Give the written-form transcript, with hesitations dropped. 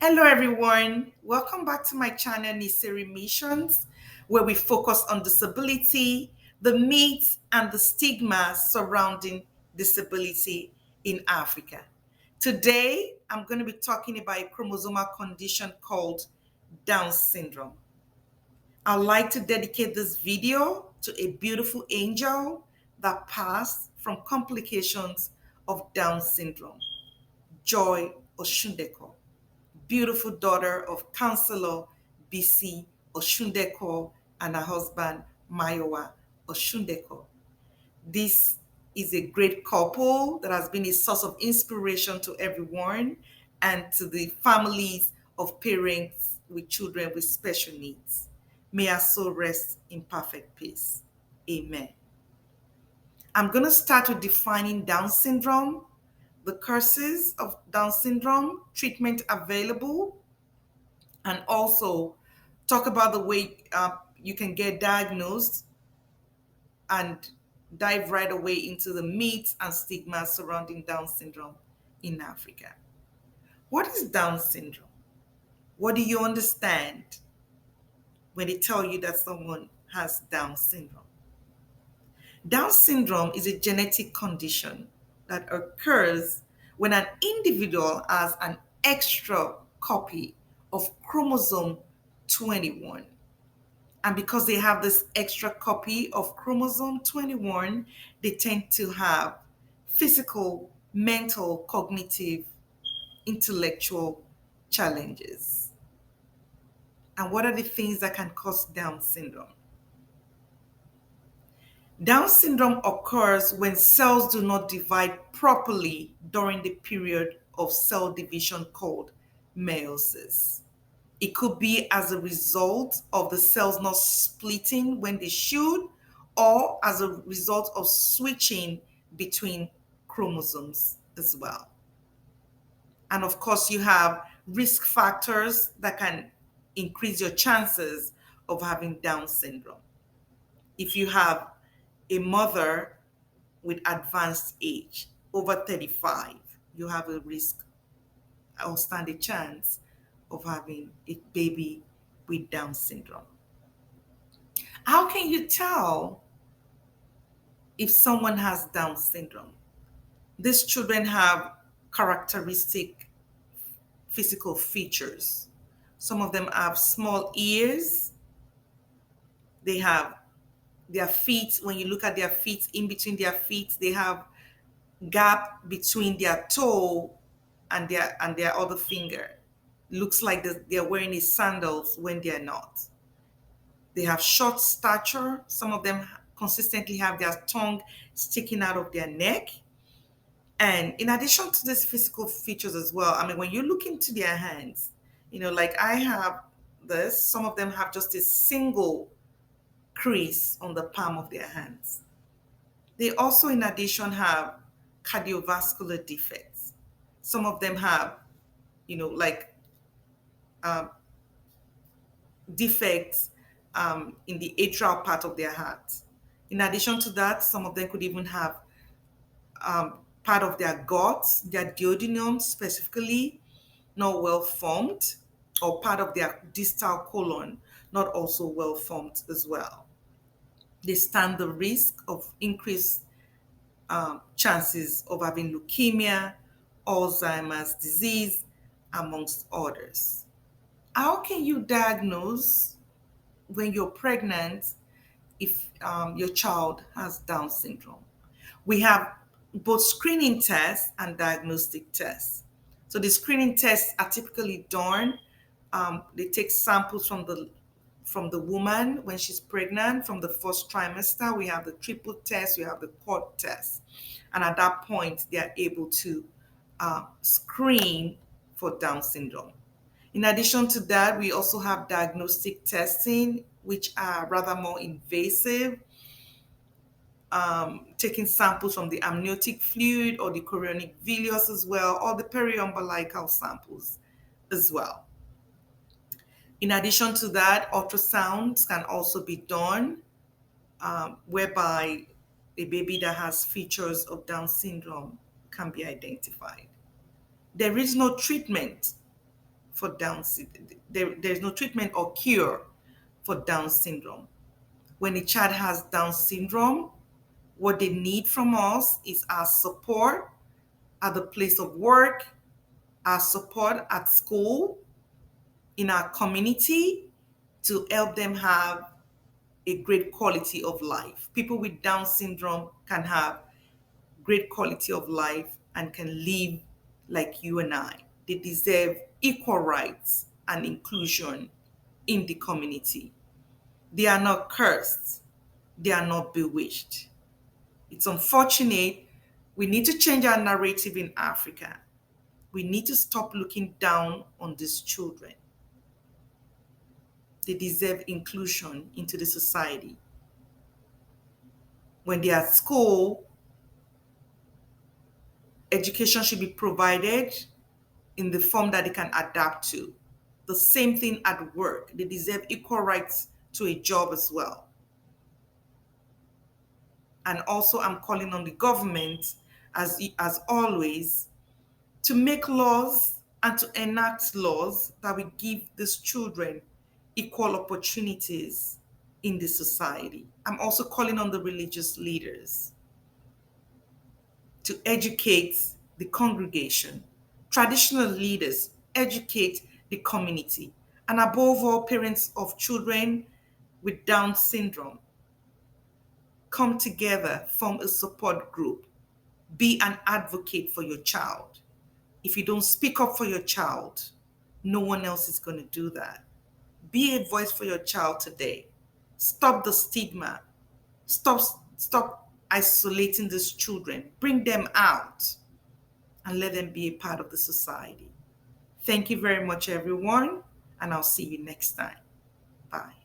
Hello, everyone. Welcome back to my channel, Nisiri Missions, where we focus on disability, the myths, and the stigma surrounding disability in Africa. Today, I'm going to be talking about a chromosomal condition called Down syndrome. I'd like to dedicate this video to a beautiful angel that passed from complications of Down syndrome, Joy Oshundeko, beautiful daughter of Councillor BC Oshundeko and her husband Mayowa Oshundeko. This is a great couple that has been a source of inspiration to everyone and to the families of parents with children with special needs. May our soul rest in perfect peace. Amen. I'm going to start with defining Down syndrome, the causes of Down syndrome, treatment available, and also talk about the way you can get diagnosed and dive right away into the myths and stigmas surrounding Down syndrome in Africa. What is Down syndrome? What do you understand when they tell you that someone has Down syndrome? Down syndrome is a genetic condition that occurs when an individual has an extra copy of chromosome 21. And because they have this extra copy of chromosome 21, they tend to have physical, mental, cognitive, intellectual challenges. And what are the things that can cause Down syndrome? Down syndrome occurs when cells do not divide properly during the period of cell division called meiosis. It could be as a result of the cells not splitting when they should, or as a result of switching between chromosomes as well. And of course, you have risk factors that can increase your chances of having Down syndrome. If you have a mother with advanced age, over 35, you have a risk or stand a chance of having a baby with Down syndrome. How can you tell if someone has Down syndrome? These children have characteristic physical features. Some of them have small ears. They have their feet, when you look at their feet, in between their feet, they have gap between their toe and their other finger. Looks like they're wearing a sandals when they're not. They have short stature. Some of them consistently have their tongue sticking out of their neck. And in addition to these physical features as well, I mean, when you look into their hands, like I have this, some of them have just a single crease on the palm of their hands. They also, in addition, have cardiovascular defects. Some of them have, like um, defects in the atrial part of their heart. In addition to that, some of them could even have part of their guts, their duodenum specifically, not well formed, or part of their distal colon not also well formed as well. They stand the risk of increased chances of having leukemia, Alzheimer's disease, amongst others. How can you diagnose when you're pregnant if your child has Down syndrome? We have both screening tests and diagnostic tests. So the screening tests are typically done. They take samples from the woman when she's pregnant, from the first trimester. We have the triple test, we have the quad test. And at that point, they are able to screen for Down syndrome. In addition to that, we also have diagnostic testing, which are rather more invasive, taking samples from the amniotic fluid or the chorionic villus as well, or the periumbilical samples as well. In addition to that, ultrasounds can also be done, whereby a baby that has features of Down syndrome can be identified. There is no treatment for Down syndrome. There's no treatment or cure for Down syndrome. When a child has Down syndrome, what they need from us is our support at the place of work, our support at school, in our community, to help them have a great quality of life. People with Down syndrome can have great quality of life and can live like you and I. They deserve equal rights and inclusion in the community. They are not cursed. They are not bewitched. It's unfortunate. We need to change our narrative in Africa. We need to stop looking down on these children. They deserve inclusion into the society. When they're at school, education should be provided in the form that they can adapt to. The same thing at work. They deserve equal rights to a job as well. And also, I'm calling on the government, as always, to make laws and to enact laws that will give these children equal opportunities in the society. I'm also calling on the religious leaders to educate the congregation, traditional leaders, educate the community, and above all, parents of children with Down syndrome. Come together, form a support group, be an advocate for your child. If you don't speak up for your child, no one else is going to do that. Be a voice for your child today. Stop the stigma. Stop isolating these children. Bring them out and let them be a part of the society. Thank you very much, everyone, and I'll see you next time. Bye.